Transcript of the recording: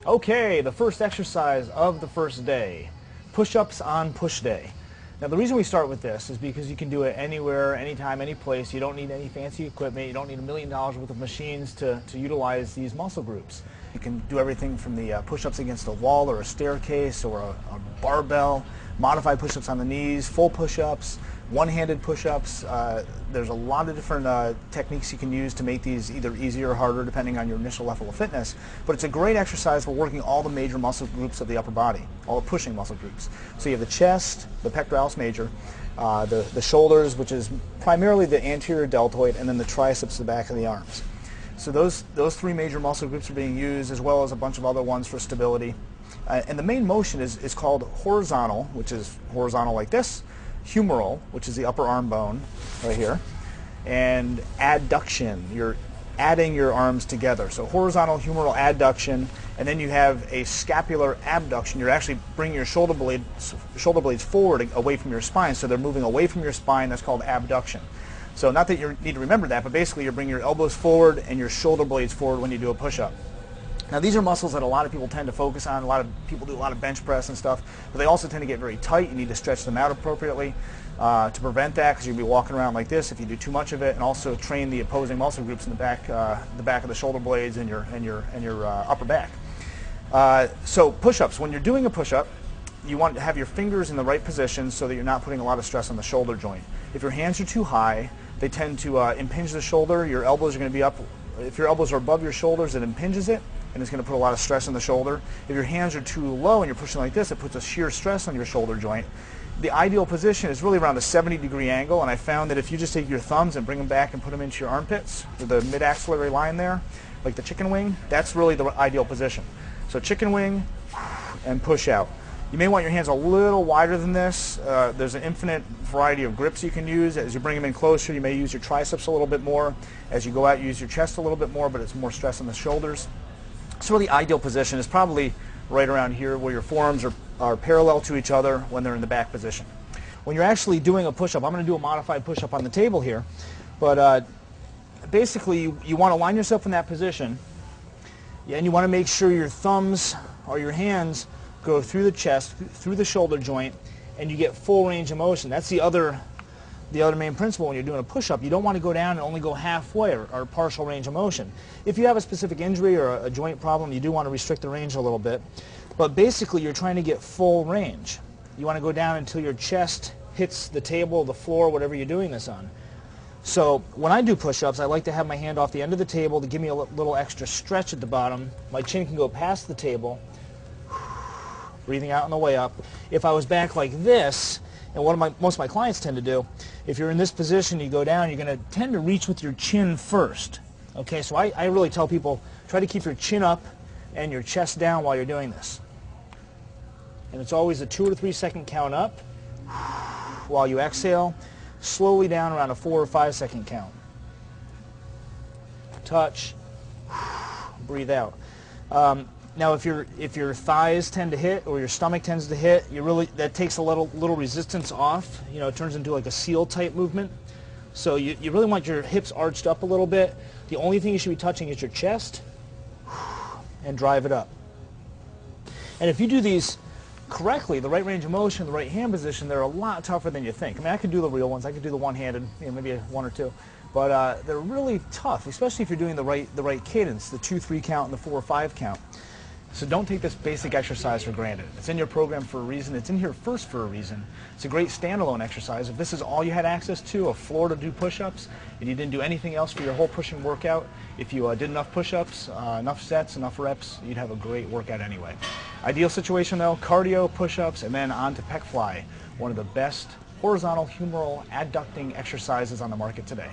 Okay, the first exercise of the first day, push-ups on push day. Now the reason we start with this is because you can do it anywhere, anytime, any place. You don't need any fancy equipment. You don't need $1 million worth of machines to utilize these muscle groups. You can do everything from the push-ups against a wall or a staircase or a barbell, modified push-ups on the knees, full push-ups, one-handed push-ups. There's a lot of different techniques you can use to make these either easier or harder depending on your initial level of fitness. But it's a great exercise for working all the major muscle groups of the upper body, all the pushing muscle groups. So you have the chest, the pectoralis major, the shoulders, which is primarily the anterior deltoid, and then the triceps, the back of the arms. So those three major muscle groups are being used, as well as a bunch of other ones for stability. And the main motion is called horizontal, which is horizontal like this, humeral, which is the upper arm bone right here, and adduction. You're adding your arms together. So horizontal, humeral, adduction, and then you have a scapular abduction. You're actually bringing your shoulder blades forward away from your spine, so they're moving away from your spine. That's called abduction. So not that you need to remember that, but basically you're bringing your elbows forward and your shoulder blades forward when you do a push-up. Now these are muscles that a lot of people tend to focus on. A lot of people do a lot of bench press and stuff, but they also tend to get very tight. You need to stretch them out appropriately to prevent that, because you'll be walking around like this if you do too much of it, and also train the opposing muscle groups in the back of the shoulder blades and your upper back. So push-ups. When you're doing a push-up, you want to have your fingers in the right position so that you're not putting a lot of stress on the shoulder joint. If your hands are too high, they tend to impinge the shoulder. Your elbows are going to be up. If your elbows are above your shoulders, it impinges it, and it's going to put a lot of stress on the shoulder. If your hands are too low and you're pushing like this, it puts a shear stress on your shoulder joint. The ideal position is really around a 70-degree angle, and I found that if you just take your thumbs and bring them back and put them into your armpits, with the mid-axillary line there, like the chicken wing, that's really the ideal position. So chicken wing and push out. You may want your hands a little wider than this. There's an infinite variety of grips you can use. As you bring them in closer, you may use your triceps a little bit more. As you go out, you use your chest a little bit more, but it's more stress on the shoulders. So the ideal position is probably right around here, where your forearms are parallel to each other when they're in the back position. When you're actually doing a push-up, I'm going to do a modified push-up on the table here, but basically you want to line yourself in that position, and you want to make sure your thumbs or your hands go through the chest, through the shoulder joint, and you get full range of motion. That's the other main principle when you're doing a push-up. You don't want to go down and only go halfway or partial range of motion. If you have a specific injury or a joint problem, you do want to restrict the range a little bit. But basically, you're trying to get full range. You want to go down until your chest hits the table, the floor, whatever you're doing this on. So when I do push-ups, I like to have my hand off the end of the table to give me a little extra stretch at the bottom. My chin can go past the table, breathing out on the way up. If I was back like this, and most of my clients tend to do, if you're in this position, you go down, you're going to tend to reach with your chin first. Okay, so I really tell people, try to keep your chin up and your chest down while you're doing this. And it's always a 2 or 3 second count up while you exhale, slowly down around a 4 or 5 second count. Touch, breathe out. Now, if your thighs tend to hit or your stomach tends to hit, that takes a little resistance off. You know, it turns into like a seal type movement. So you really want your hips arched up a little bit. The only thing you should be touching is your chest, and drive it up. And if you do these correctly, the right range of motion, the right hand position, they're a lot tougher than you think. I mean, I could do the real ones. I could do the one-handed, maybe one or two. But they're really tough, especially if you're doing the right cadence, the 2-3 count and the 4 or 5 count. So don't take this basic exercise for granted. It's in your program for a reason. It's in here first for a reason. It's a great standalone exercise. If this is all you had access to, a floor to do push-ups, and you didn't do anything else for your whole pushing workout, if you did enough push-ups, enough sets, enough reps, you'd have a great workout anyway. Ideal situation though, cardio, push-ups, and then on to pec fly, one of the best horizontal humeral adducting exercises on the market today.